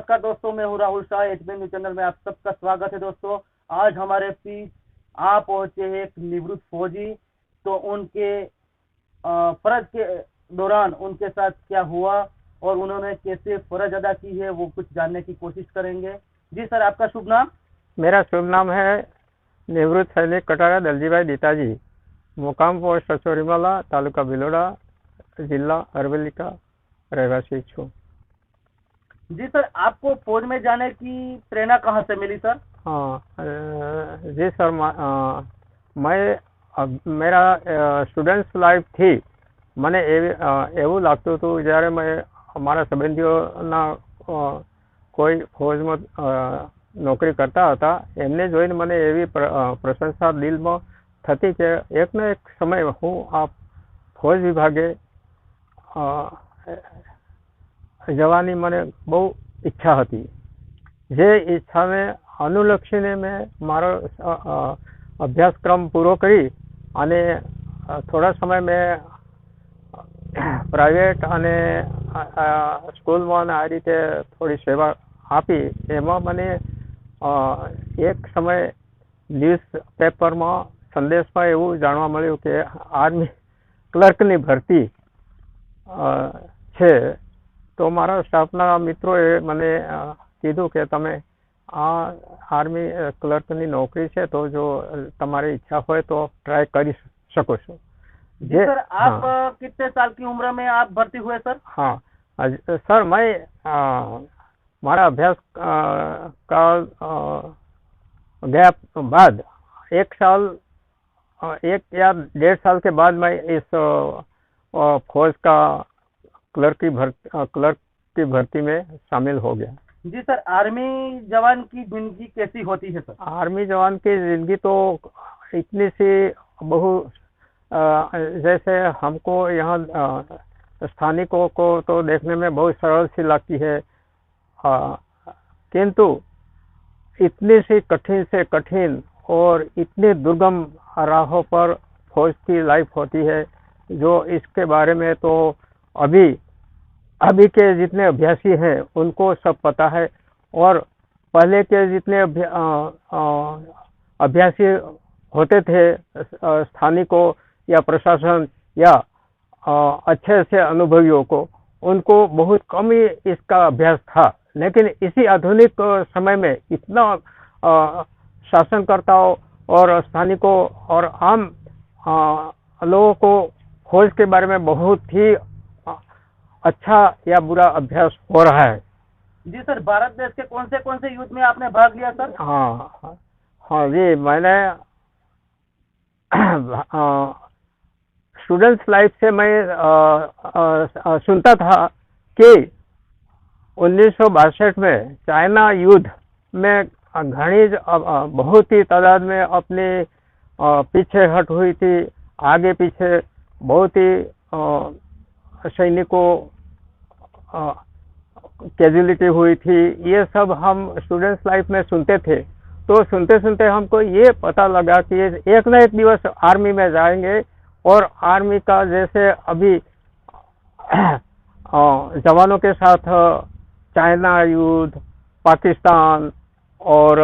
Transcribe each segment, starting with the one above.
नमस्कार दोस्तों, मैं हूं Rahul Shah. HB news channel में आप सबका स्वागत है। दोस्तों, आज हमारे बीच आ पहुंचे हैं एक निवृत्त फौजी। तो उनके फर्ज के दौरान उनके साथ क्या हुआ और उन्होंने कैसे फर्ज अदा की है, वो कुछ जानने की कोशिश करेंगे। जी सर, आपका शुभ नाम? मेरा शुभ नाम है निवृत्त सैनिक कटारा दलजीभाई दीताजी। मुकाम पोस्ट अचोरीमाला, तालुका भिलोड़ा, जिला अरवली का रहवासी छूँ। जी सर, आपको फौज में जाने की प्रेरणा कहाँ से मिली सर? हाँ, जी सर, मेरा સ્ટુડન્ટ્સ લાઈફ થી મને એવું લાગતું હતું જ્યારે મેં અમારા સંબંધીઓના કોઈ ફૌજમાં નોકરી કરતા હતા, એમને જોઈને મને એવી પ્રશંસા દિલમાં થતી કે એક ને એક સમય હું આ ફૌજ વિભાગે જવાની મને બહુ ઈચ્છા હતી। જે ઈચ્છાને અનુલક્ષીને મેં મારો અભ્યાસક્રમ પૂરો કરી અને થોડા સમય મેં પ્રાઇવેટ અને સ્કૂલમાં આ રીતે થોડી સેવા આપી। એમાં મને એક સમય ન્યૂઝ પેપરમાં સંદેશમાં એવું જાણવા મળ્યું કે આર્મી ક્લર્કની ભરતી છે। તો મારા સ્ટાફના મિત્રોએ મને કીધું કે તમે આ આર્મી ક્લર્કની નોકરી છે, તો જો તમારી ઈચ્છા હોય તો ટ્રાય કરી શકો છો। जी सर, आप कितने साल की उम्र में आप भर्ती हुए सर? हाँ सर, मैं हमारा अभ्यास का गया बाद एक साल, 1 या 1.5 साल के बाद मैं इस फौज का क्लर्क की भर्ती में शामिल हो गया। जी सर, आर्मी जवान की जिंदगी कैसी होती है सर? आर्मी जवान की जिंदगी तो इतनी सी बहु जैसे हमको यहाँ स्थानिकों को तो देखने में बहुत सरल सी लगती है, किंतु इतनी सी कठिन से कठिन और इतनी दुर्गम राहों पर फौज की लाइफ होती है, जो इसके बारे में तो अभी के जितने अभ्यासी हैं उनको सब पता है। और पहले के जितने अभ्यासी होते थे, स्थानिकों या प्रशासन या अच्छे से अनुभवियों को, उनको बहुत कम ही इसका अभ्यास था। लेकिन इसी आधुनिक समय में इतना शासनकर्ताओं और स्थानिकों और आम लोगों को फौज के बारे में बहुत ही अच्छा या बुरा अभ्यास हो रहा है। जी सर, भारत देश के कौन से युद्ध में आपने भाग लिया सर? हाँ जी, मैंने स्टूडेंट्स लाइफ से मैं सुनता था कि 1962 में चाइना युद्ध में घनी बहुत ही तादाद में अपने पीछे हट हुई थी। आगे पीछे बहुत ही सैनिकों कैजुअलिटी हुई थी। ये सब हम स्टूडेंट्स लाइफ में सुनते थे। तो सुनते सुनते हमको ये पता लगा कि एक न एक दिवस आर्मी में जाएंगे और आर्मी का जैसे अभी जवानों के साथ चाइना युद्ध, पाकिस्तान और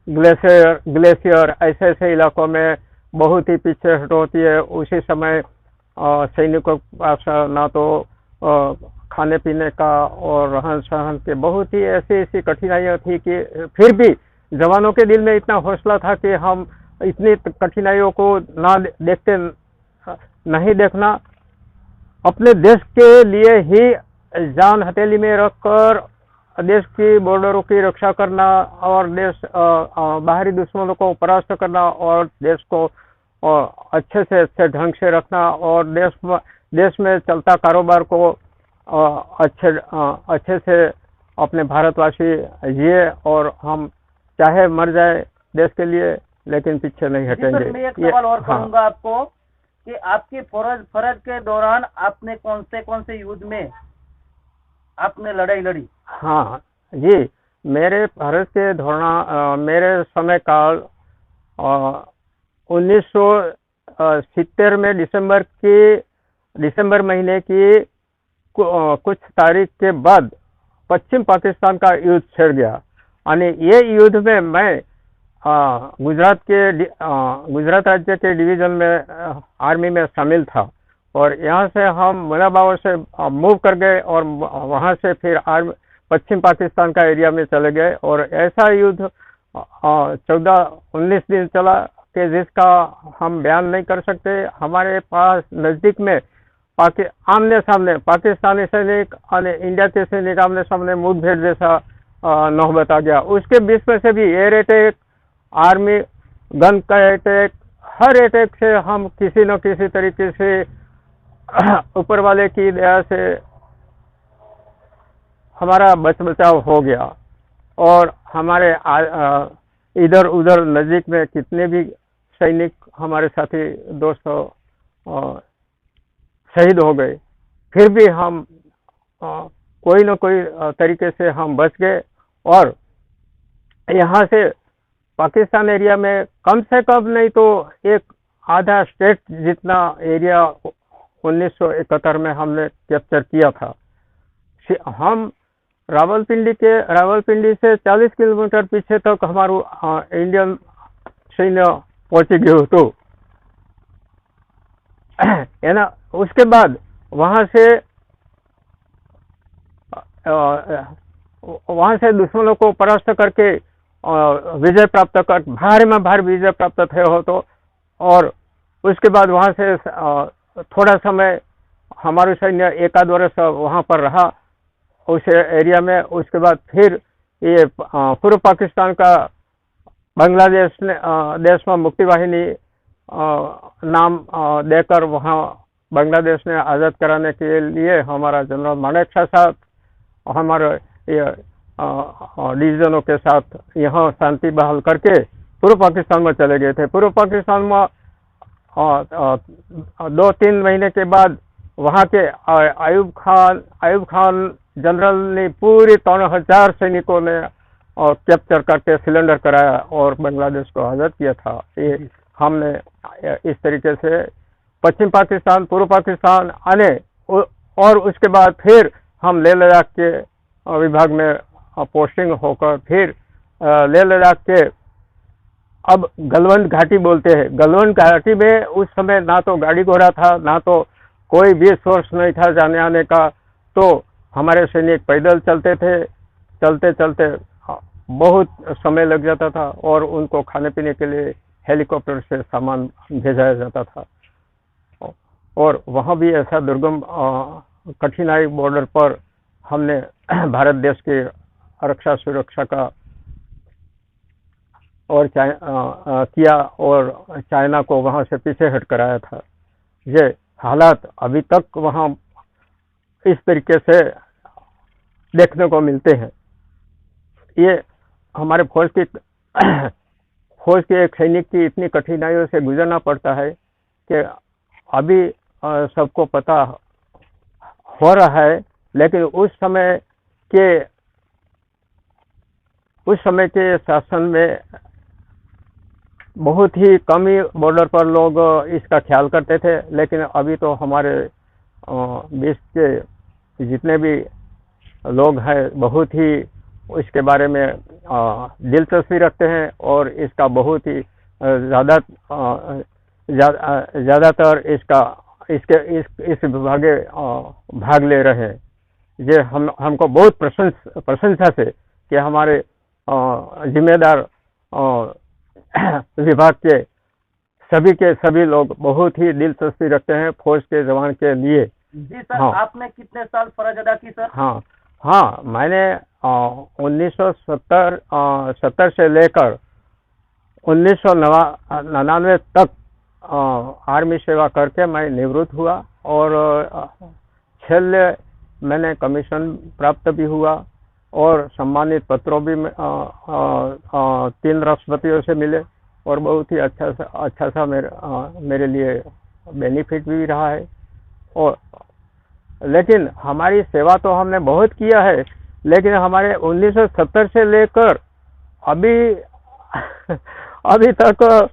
ग्लेशियर ऐसे ऐसे इलाकों में बहुत ही पीछे हट होती है। उसी समय सैनिकों के पास ना तो खाने पीने का और रहन सहन के बहुत ही ऐसी कठिनाइयाँ थी कि फिर भी जवानों के दिल में इतना हौसला था कि हम इतनी कठिनाइयों को नहीं देखना, अपने देश के लिए ही जान हथेली में रखकर देश की बॉर्डरों की रक्षा करना और देश बाहरी दुश्मनों को परास्त करना और देश को अच्छे से अच्छे ढंग से रखना और देश में चलता कारोबार को अच्छे से अपने भारतवासी जिए और हम चाहे मर जाए देश के लिए, लेकिन पीछे नहीं हटेंगे। मैं एक सवाल और करूंगा आपको कि आपके फर्ज के दौरान आपने कौन से युद्ध में आपने लड़ाई लड़ी? हाँ जी, मेरे फर्ज के दौरान मेरे समय काल 1970 में दिसंबर महीने की कुछ तारीख के बाद पश्चिम पाकिस्तान का युद्ध छिड़ गया। और ये युद्ध में मैं गुजरात राज्य के डिवीजन में आर्मी में शामिल था, और यहाँ से हम मुनाबावर से मूव कर गए और वहाँ से फिर पश्चिम पाकिस्तान का एरिया में चले गए। और ऐसा युद्ध 14-19 दिन चला कि जिसका हम बयान नहीं कर सकते। हमारे पास नज़दीक में आमने सामने पाकिस्तानी सैनिक और इंडिया के सैनिक आमने सामने मुठभेड़ जैसा नौबत आ गया। उसके बीच में से भी एयर अटैक, आर्मी गन का अटैक, हर अटैक से हम किसी न किसी तरीके से ऊपर वाले की दया से हमारा बचाव हो गया। और हमारे इधर उधर नज़दीक में कितने भी सैनिक हमारे साथी दोस्त शहीद हो गए, फिर भी हम कोई न कोई तरीके से हम बच गए। और यहाँ से पाकिस्तान एरिया में कम से कम नहीं तो एक आधा स्टेट जितना एरिया 1971 में हमने कैप्चर किया था। हम रावलपिंडी से 40 किलोमीटर पीछे तक हमारा इंडियन सैन्य पहुंच गए तो है ना। उसके बाद वहां से दुश्मनों को परास्त करके विजय प्राप्त कर भारी में भारी विजय प्राप्त थे हो तो। और उसके बाद वहां से थोड़ा समय हमारे सैन्य एकाध वर्ष वहां पर रहा उस एरिया में। उसके बाद फिर ये पूर्व पाकिस्तान का बांग्लादेश देश में मुक्ति वाहिनी नाम देकर वहाँ बांग्लादेश ने आज़ाद कराने के लिए हमारा जनरल मानेकशॉ साहब हमारे डिवीजनों के साथ यहाँ शांति बहाल करके पूर्व पाकिस्तान में चले गए थे। पूर्व पाकिस्तान में 2-3 महीने के बाद वहाँ के आयुब खान जनरल ने पूरी 3000 सैनिकों ने कैप्चर करके सिलेंडर कराया और बांग्लादेश को आज़ाद किया था। ये हमने इस तरीके से पश्चिम पाकिस्तान, पूर्व पाकिस्तान आने और उसके बाद फिर हम लेह लद्दाख के विभाग में पोस्टिंग होकर फिर लेह लद्दाख के अब गलवान घाटी बोलते हैं। गलवान घाटी में उस समय ना तो गाड़ी घोड़ा था, ना तो कोई भी सोर्स नहीं था जाने आने का, तो हमारे सैनिक पैदल चलते थे। चलते चलते बहुत समय लग जाता था और उनको खाने पीने के लिए हेलीकॉप्टर से सामान भेजा जाता था। और वहाँ भी ऐसा दुर्गम कठिनाई बॉर्डर पर हमने भारत देश की रक्षा सुरक्षा का और किया और चाइना को वहाँ से पीछे हट कराया था। ये हालात अभी तक वहाँ इस तरीके से देखने को मिलते हैं। ये हमारे फौज के एक सैनिक की इतनी कठिनाइयों से गुजरना पड़ता है कि अभी सबको पता हो रहा है, लेकिन उस समय के शासन में बहुत ही कम ही बॉर्डर पर लोग इसका ख्याल करते थे। लेकिन अभी तो हमारे देश के जितने भी लोग हैं बहुत ही इसके बारे में दिलचस्पी रखते हैं और इसका बहुत ही ज़्यादातर इस विभागे भाग ले रहे हैं। ये हमको बहुत प्रशंसा से कि हमारे जिम्मेदार विभाग के सभी लोग बहुत ही दिलचस्पी रखते हैं फौज के जवान के लिए। जी सर, हाँ। आपने कितने साल फर्ज अदा की सर? हाँ, मैंने 1970 से लेकर 1999 तक आर्मी सेवा करके मैं निवृत्त हुआ और छेल्ले मैंने कमीशन प्राप्त भी हुआ और सम्मानित पत्रों भी 3 राष्ट्रपतियों से मिले और बहुत ही अच्छा सा मेरे लिए बेनिफिट भी रहा है। और लेकिन हमारी सेवा तो हमने बहुत किया है, लेकिन हमारे 1970 से लेकर अभी तक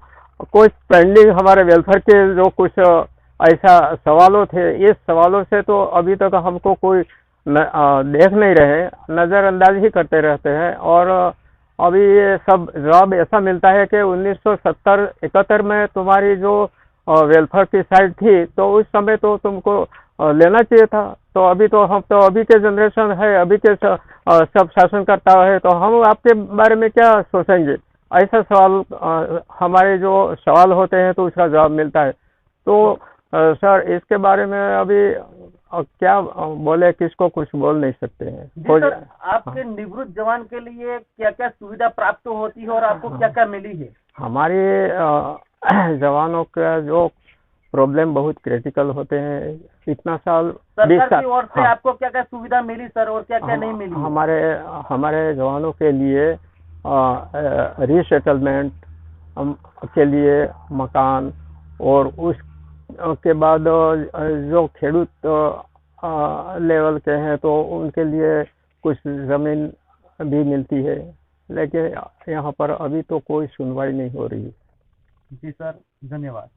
कुछ पेंडिंग हमारे वेलफेयर के जो कुछ ऐसा सवालों थे, इस सवालों से तो अभी तक हमको कोई देख नहीं रहे, नज़रअंदाज ही करते रहते हैं। और अभी ये सब जवाब ऐसा मिलता है कि 1970-71 में तुम्हारी जो वेलफेयर की साइड थी तो उस समय तो तुमको लेना चाहिए था। तो अभी तो हम तो अभी के जनरेशन है, अभी के सब शासन करता है, तो हम आपके बारे में क्या सोचेंगे? ऐसा सवाल हमारे जो सवाल होते हैं तो उसका जवाब मिलता है। तो सर इसके बारे में अभी क्या बोले, किसको कुछ बोल नहीं सकते हैं। जी सर, आपके निवृत्त जवान के लिए क्या क्या सुविधा प्राप्त होती है और आपको क्या क्या मिली है? हमारे जवानों का जो प्रॉब्लम बहुत क्रिटिकल होते हैं। इतना साल 20 सरकार साल की ओर से आपको क्या क्या सुविधा मिली सर और क्या क्या नहीं मिली? हमारे जवानों के लिए रीसेटलमेंट के लिए मकान, और उस के बाद जो खेडूत लेवल के हैं तो उनके लिए कुछ ज़मीन भी मिलती है, लेकिन यहाँ पर अभी तो कोई सुनवाई नहीं हो रही। जी सर, धन्यवाद।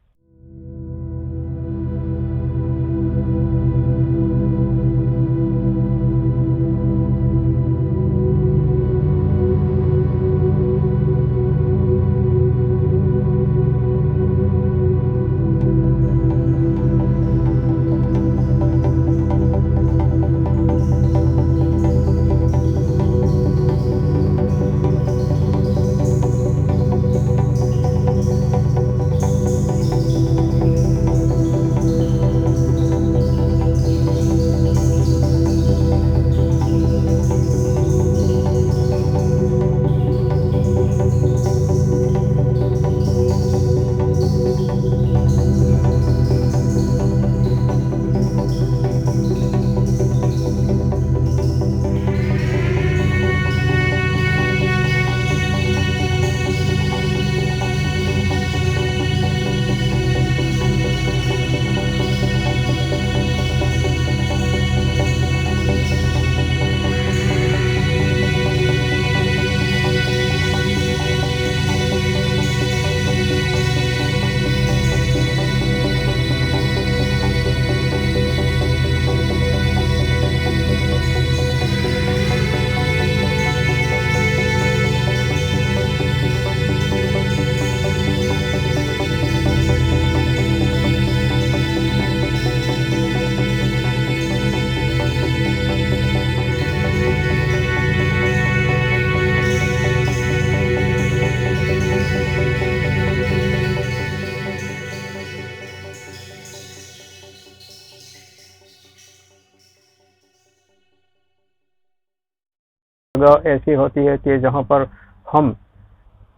जगह ऐसी होती है कि जहाँ पर हम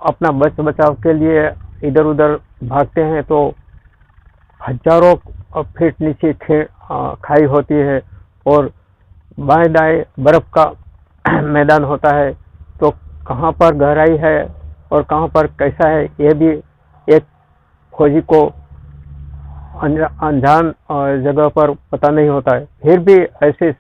अपना बचाव के लिए इधर उधर भागते हैं तो हजारों फीट नीचे खाई होती है और बाएं दाएं बर्फ का मैदान होता है। तो कहाँ पर गहराई है और कहाँ पर कैसा है ये भी एक फौजी को अनजान जगह पर पता नहीं होता है। फिर भी ऐसे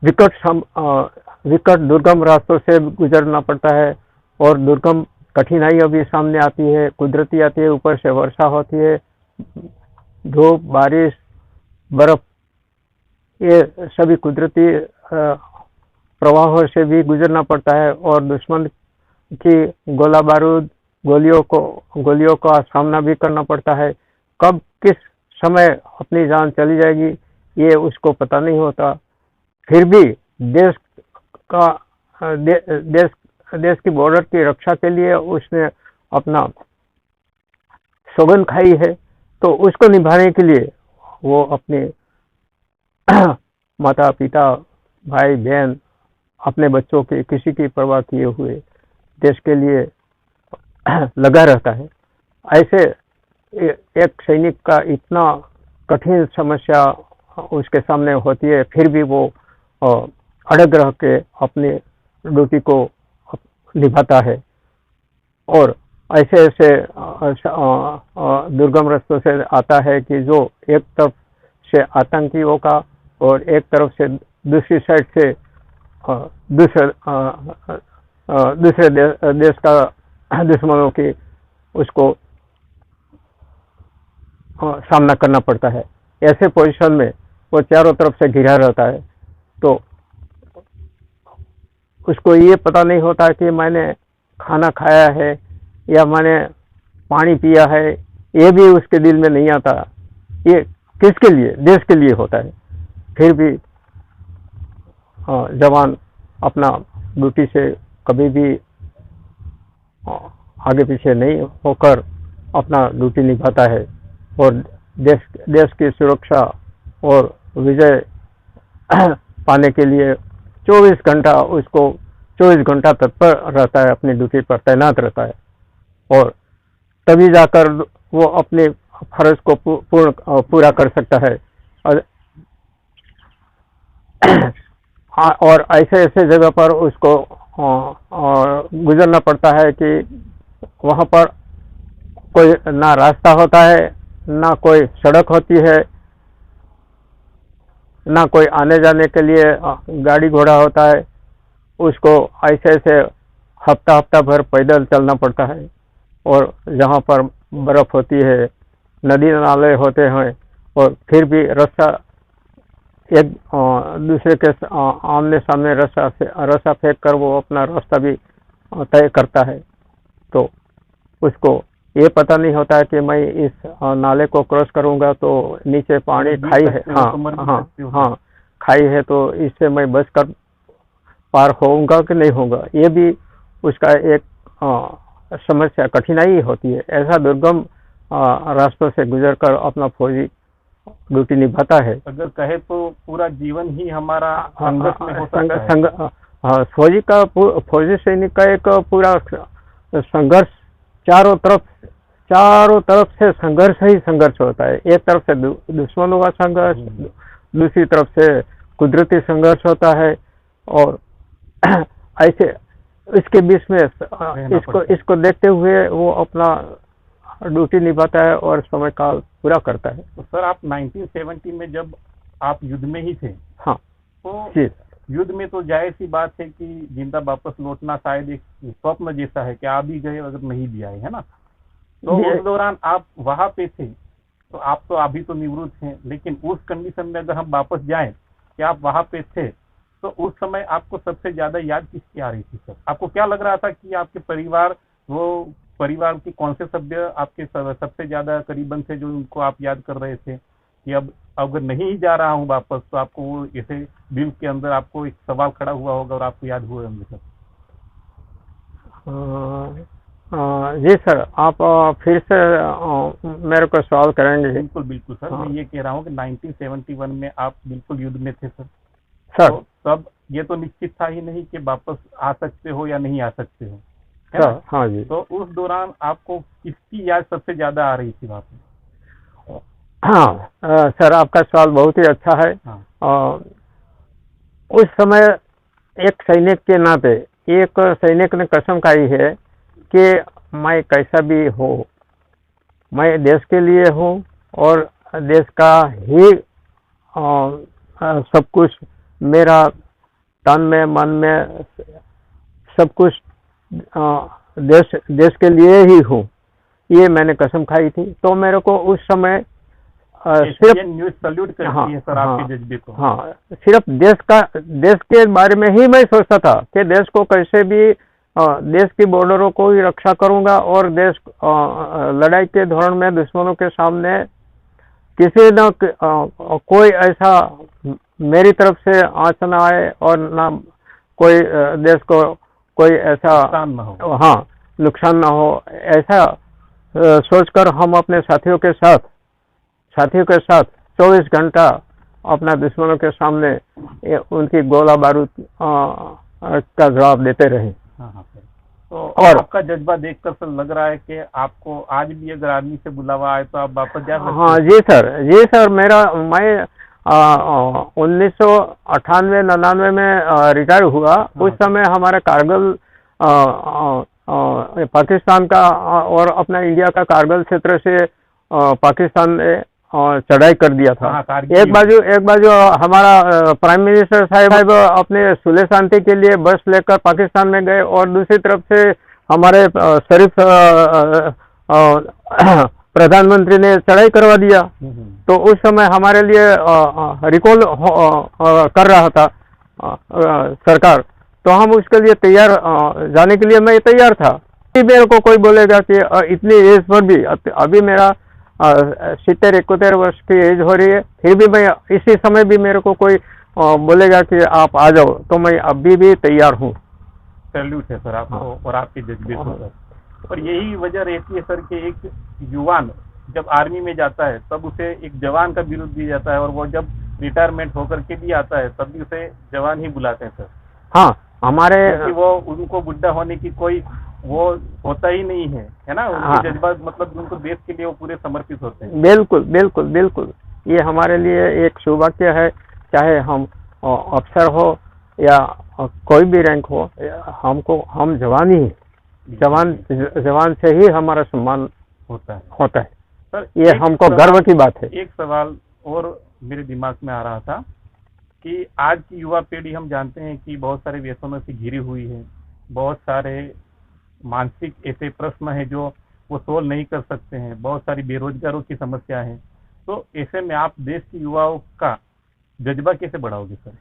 विकट दुर्गम रास्तों से गुजरना पड़ता है और दुर्गम कठिनाई अभी सामने आती है, कुदरती आती है, ऊपर से वर्षा होती है, धूप, बारिश, बर्फ, ये सभी कुदरती प्रवाहों से भी गुजरना पड़ता है और दुश्मन की गोला बारूद गोलियों का सामना भी करना पड़ता है। कब किस समय अपनी जान चली जाएगी ये उसको पता नहीं होता। फिर भी देश की बॉर्डर की रक्षा के लिए उसने अपना सौगंध खाई है, तो उसको निभाने के लिए वो अपने माता पिता, भाई बहन, अपने बच्चों की किसी की परवाह किए हुए देश के लिए लगा रहता है। ऐसे एक सैनिक का इतना कठिन समस्या उसके सामने होती है, फिर भी वो अड़ग रह के अपनी ड्यूटी को निभाता है और ऐसे ऐसे दुर्गम रास्तों से आता है कि जो एक तरफ से आतंकियों का और एक तरफ से दूसरी साइड से दूसरे देश का दुश्मनों की उसको सामना करना पड़ता है। ऐसे पोजीशन में वो चारों तरफ से घिरा रहता है। तो उसको ये पता नहीं होता कि मैंने खाना खाया है या मैंने पानी पिया है, ये भी उसके दिल में नहीं आता। ये किसके लिए? देश के लिए होता है। फिर भी जवान अपना ड्यूटी से कभी भी आगे पीछे नहीं होकर अपना ड्यूटी निभाता है और देश की सुरक्षा और विजय पाने के लिए 24 घंटा उसको 24 घंटा तत्पर रहता है, अपनी ड्यूटी पर तैनात रहता है, और तभी जाकर वो अपने फर्ज को पूरा कर सकता है। और ऐसे ऐसे जगह पर उसको गुजरना पड़ता है कि वहाँ पर कोई ना रास्ता होता है, ना कोई सड़क होती है, ना कोई आने जाने के लिए गाड़ी घोड़ा होता है। उसको ऐसे ऐसे हफ्ता भर पैदल चलना पड़ता है, और जहाँ पर बर्फ होती है, नदी नाले होते हैं, और फिर भी रास्ता एक दूसरे के आमने सामने रास्ता फेंक कर वो अपना रास्ता भी तय करता है। तो उसको ये पता नहीं होता है कि मैं इस नाले को क्रॉस करूंगा तो नीचे पानी खाई है, हाँ खाई है, तो इससे मैं बच कर पार होऊंगा कि नहीं होगा। ये भी उसका एक समस्या, कठिनाई होती है। ऐसा दुर्गम रास्तों से गुजरकर अपना फौजी ड्यूटी निभाता है। अगर कहे तो पूरा जीवन ही हमारा संघर्ष में हो सकता है। फौजी सैनिक का एक पूरा संघर्ष, चारों तरफ से संघर्ष ही संघर्ष होता है। एक तरफ से दुश्मनों का संघर्ष, दूसरी तरफ से कुदरती संघर्ष होता है, और ऐसे इसके बीच में इसको देखते हुए वो अपना ड्यूटी निभाता है और समय काल पूरा करता है। तो सर, आप 1970 में जब आप युद्ध में ही थे, हाँ, तो युद्ध में तो जाहिर सी बात है कि जिंदा वापस लौटना शायद एक स्वप्न जैसा है कि आ भी गए अगर नहीं भी आए, है ना। तो उस दौरान आप वहां पे थे, तो आप तो अभी तो निवृत्त हैं, लेकिन उस कंडीशन में अगर हम वापस जाएं कि आप वहां पे थे, तो उस समय आपको सबसे ज्यादा याद किसकी आ रही थी सर? आपको क्या लग रहा था कि आपके परिवार के कौन से सभ्य आपके सबसे ज्यादा करीबन थे, जो उनको आप याद कर रहे थे कि अब अगर नहीं जा रहा हूँ वापस, तो आपको वो ऐसे दिल के अंदर आपको एक सवाल खड़ा हुआ होगा और आपको याद हुए होंगे सर? जी सर, आप फिर से मेरे को सवाल करेंगे? बिल्कुल सर। मैं ये कह रहा हूँ कि 1971 में आप बिल्कुल युद्ध में थे सर। तो तब ये तो निश्चित था ही नहीं कि वापस आ सकते हो या नहीं आ सकते हो, सर। हाँ जी। तो उस दौरान आपको किसकी याद सबसे ज्यादा आ रही थी वहाँ पे? हाँ सर, आपका सवाल बहुत ही अच्छा है। उस समय एक सैनिक के नाते एक सैनिक ने कसम खाई है कि मैं कैसा भी हो, मैं देश के लिए हूँ और देश का ही सब कुछ, मेरा तन में मन में सब कुछ देश के लिए ही हूँ, ये मैंने कसम खाई थी। तो मेरे को उस समय सिर्फ न्यूज़ सल्यूट करती है सर आपके जज्बे को। हाँ, सिर्फ देश के बारे में ही मैं सोचता था कि देश को कैसे भी, देश की बॉर्डरों को ही रक्षा करूंगा, और देश लड़ाई के दौरान में दुश्मनों के सामने किसी न कोई ऐसा मेरी तरफ से आंच न आए, और ना कोई देश को कोई ऐसा नुकसान न हो, ऐसा सोचकर हम अपने साथियों के साथ 24 घंटा अपना दुश्मनों के सामने उनकी गोला बारूद का जवाब देते रहे। तो और आपका जज्बा देखकर सर लग रहा है कि आपको आज भी अगर आर्मी से बुलावा आए तो आप वापस जा सकते हैं? हाँ जी सर, मैं 1998-99 में रिटायर हुआ। उस समय हमारा कारगिल, पाकिस्तान का और अपना इंडिया का कारगिल क्षेत्र से पाकिस्तान ने चढ़ाई कर दिया था। एक बाजू हमारा प्राइम मिनिस्टर साहब अपने सुलह शांति के लिए बस लेकर पाकिस्तान में गए, और दूसरी तरफ से हमारे शरीफ प्रधानमंत्री ने चढ़ाई करवा दिया। तो उस समय हमारे लिए रिकॉल कर रहा था सरकार, तो हम उसके लिए तैयार, जाने के लिए मैं तैयार था। मेरे को कोई बोलेगा कि इतनी एज पर भी, अभी मेरा 70-71 वर्ष की एज हो रही है, फिर भी मैं इसी समय भी मेरे को कोई बोलेगा कि आप आ जाओ, तो मैं अभी भी तैयार हूँ। सैल्यूट है सर आपको और आपके जज्बे को सर। और यही वजह रहती है सर कि एक युवान जब आर्मी में जाता है तब उसे एक जवान का बिरुद दिया जाता है, और वो जब रिटायरमेंट होकर के भी आता है तब भी उसे जवान ही बुलाते हैं सर। हाँ, हमारे क्योंकि वो उनको बुढ़ा होने की कोई वो होता ही नहीं है ना, उनके जज्बा मतलब उनको देश के लिए वो पूरे समर्पित होते हैं। बिल्कुल बिल्कुल बिल्कुल, ये हमारे लिए एक सौभाग्य है, चाहे हम अफसर हो या कोई भी रैंक हो, हम जवान ही, जवान से ही हमारा सम्मान होता है सर। ये हमको गर्व की बात है। एक सवाल और मेरे दिमाग में आ रहा था कि आज की युवा पीढ़ी हम जानते हैं कि बहुत सारे व्यसनों से घिरी हुई है, बहुत सारे मानसिक ऐसे प्रश्न है जो वो सोल्व नहीं कर सकते हैं, बहुत सारी बेरोजगारों की समस्या है। तो ऐसे में आप देश के युवाओं का जज्बा कैसे बढ़ाओगे सर?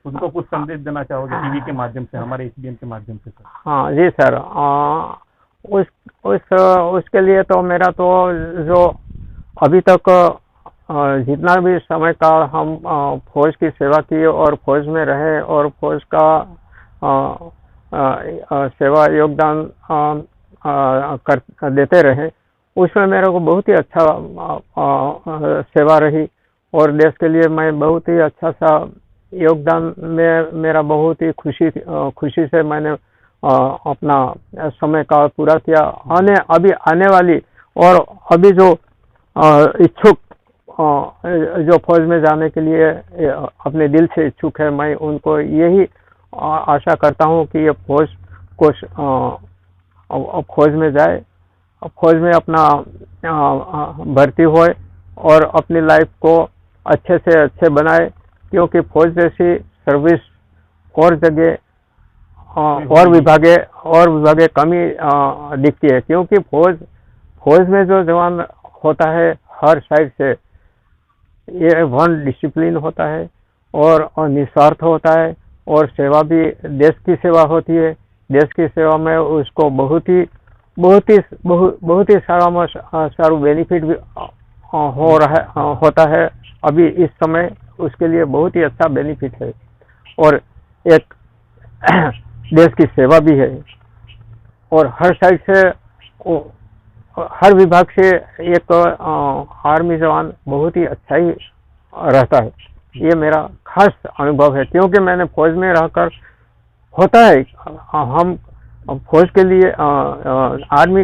उनको कुछ संदेश देना चाहोगे टीवी के माध्यम से, हमारे एसबीएन के माध्यम से सर? हाँ जी सर, उसके लिए तो मेरा तो जो अभी तक जितना भी समय काल हम फौज की सेवा की और फौज में रहे और फौज का सेवा योगदान कर देते रहे, उसमें मेरे को बहुत ही अच्छा सेवा रही, और देश के लिए मैं बहुत ही अच्छा सा योगदान में मेरा बहुत ही खुशी से मैंने अपना समय काल पूरा किया। अभी आने वाली और अभी जो इच्छुक जो फौज में जाने के लिए अपने दिल से इच्छुक है, मैं उनको यही आशा करता हूं कि ये फौज में जाए, फौज में अपना भर्ती होए और अपनी लाइफ को अच्छे से अच्छे बनाए, क्योंकि फौज जैसी सर्विस और जगह और विभागे कमी दिखती है। क्योंकि फौज में जो जवान होता है हर साइड से ये वन डिसिप्लिन होता है और निस्वार्थ होता है, और सेवा भी देश की सेवा होती है। देश की सेवा में उसको बहुत ही सारा बेनिफिट भी होता है। अभी इस समय उसके लिए बहुत ही अच्छा बेनिफिट है, और एक देश की सेवा भी है, और हर साइड से हर विभाग से एक आर्मी जवान बहुत ही अच्छा ही रहता है। ये मेरा खास अनुभव है, क्योंकि मैंने फौज में रहकर, होता है हम फौज के लिए आर्मी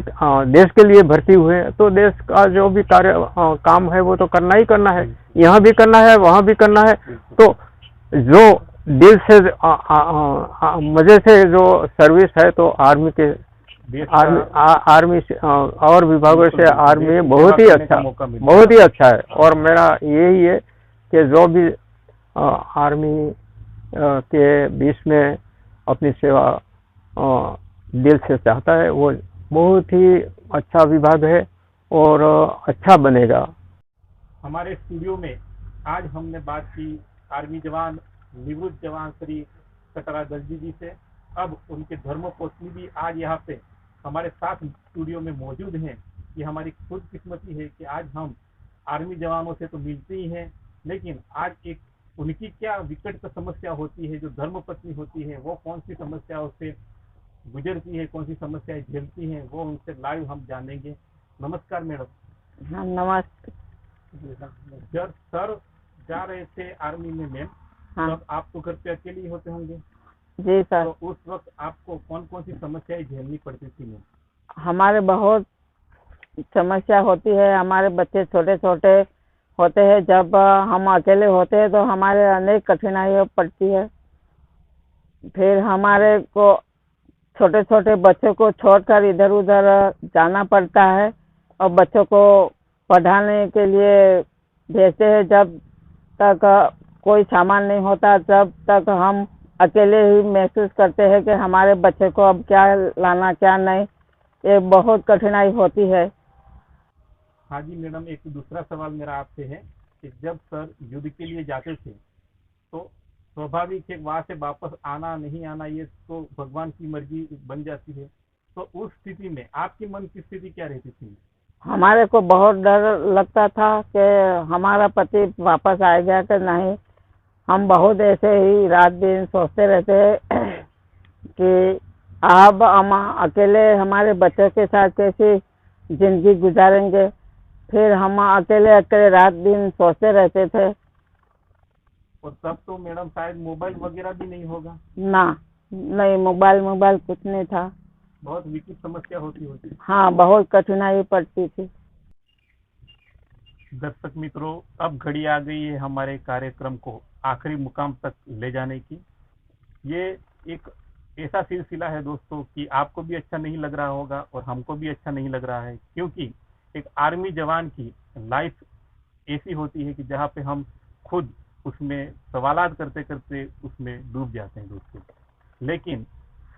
देश के लिए भर्ती हुए, तो देश का जो भी काम है वो तो करना ही करना है, यहाँ भी करना है वहाँ भी करना है। तो जो दिल से मजे से जो सर्विस है, तो आर्मी और विभागों से आर्मी बहुत ही अच्छा है। और मेरा यही है कि जो भी आर्मी के बीच में अपनी सेवा दिल से चाहता है, वो बहुत ही अच्छा विभाग है और अच्छा बनेगा। हमारे स्टूडियो में आज हमने बात की आर्मी जवान, निवृत्त जवान श्री कटरा दर्जी जी से। अब उनके धर्मपत्नी भी आज यहाँ पे हमारे साथ स्टूडियो में मौजूद हैं। ये हमारी खुद किस्मती है कि आज हम आर्मी जवानों से तो मिलते ही हैं, लेकिन आज एक उनकी क्या विकट समस्या होती है, जो धर्मपत्नी होती है वो कौन सी समस्याओं से गुजरती है, कौन सी समस्याएं झेलती हैं, वो उनसे लाइव हम जानेंगे। नमस्कार मैडम। हाँ नमस्ते। जब सर जा रहे थे आर्मी में मैम, हाँ। तब आप तो घर पे अकेले ही होते होंगे? जी सर। तो उस वक्त आपको कौन कौन सी समस्याएं झेलनी पड़ती थी मैम? हमारे बहुत समस्या होती है, हमारे बच्चे छोटे छोटे होते हैं, जब हम अकेले होते हैं तो हमारे अनेक कठिनाइयाँ पड़ती है। फिर हमारे को छोटे छोटे बच्चों को छोड़कर इधर उधर जाना पड़ता है, और बच्चों को पढ़ाने के लिए भेजते हैं। जब तक कोई सामान नहीं होता तब तक हम अकेले ही महसूस करते हैं कि हमारे बच्चे को अब क्या लाना क्या नहीं, ये बहुत कठिनाई होती है। हाँ जी मैडम, एक दूसरा सवाल मेरा आपसे है कि जब सर युद्ध के लिए जाते थे तो स्वाभाविक है वहां से वापस आना नहीं आना ये तो भगवान की मर्जी बन जाती है। तो उस स्थिति में आपकी मन की स्थिति क्या रहती थी? हमारे को बहुत डर लगता था कि हमारा पति वापस आएगा कि नहीं। हम बहुत ऐसे ही रात दिन सोचते रहते कि अब हम अकेले हमारे बच्चों के साथ कैसे जिंदगी गुजारेंगे। फिर हम अकेले अकेले रात दिन सोचते रहते थे। और तब तो मैडम शायद मोबाइल वगैरह भी नहीं होगा। ना, नहीं, मोबाइल कुछ नहीं था। बहुत विकट समस्या होती। हाँ, बहुत कठिनाई पड़ती थी। दर्शक मित्रों, अब घड़ी आ गई है हमारे कार्यक्रम को आखिरी मुकाम तक ले जाने की। ये एक ऐसा सिलसिला है दोस्तों कि आपको भी अच्छा नहीं लग रहा होगा और हमको भी अच्छा नहीं लग रहा है, क्योंकि एक आर्मी जवान की लाइफ ऐसी होती है कि जहाँ पे हम खुद उसमें सवालात करते करते उसमें डूब जाते हैं दोस्तों। लेकिन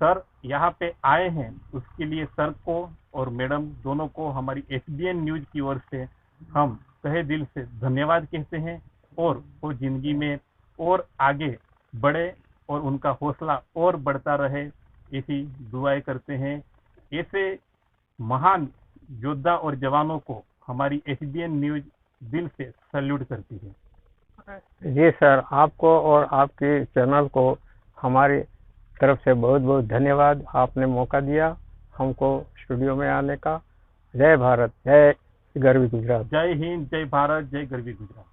सर यहाँ पे आए हैं, उसके लिए सर को और मैडम दोनों को हमारी SBN न्यूज की ओर से हम तहे दिल से धन्यवाद कहते हैं। और वो जिंदगी में और आगे बढ़े और उनका हौसला और बढ़ता रहे, ऐसी दुआएं करते हैं। ऐसे महान योद्धा और जवानों को हमारी SBN न्यूज दिल से सैल्यूट करती है। जी सर, आपको और आपके चैनल को हमारी तरफ से बहुत बहुत धन्यवाद। आपने मौका दिया हमको स्टूडियो में आने का। जय भारत, जय गरवी गुजरात। जय हिंद, जय भारत, जय गरवी गुजरात।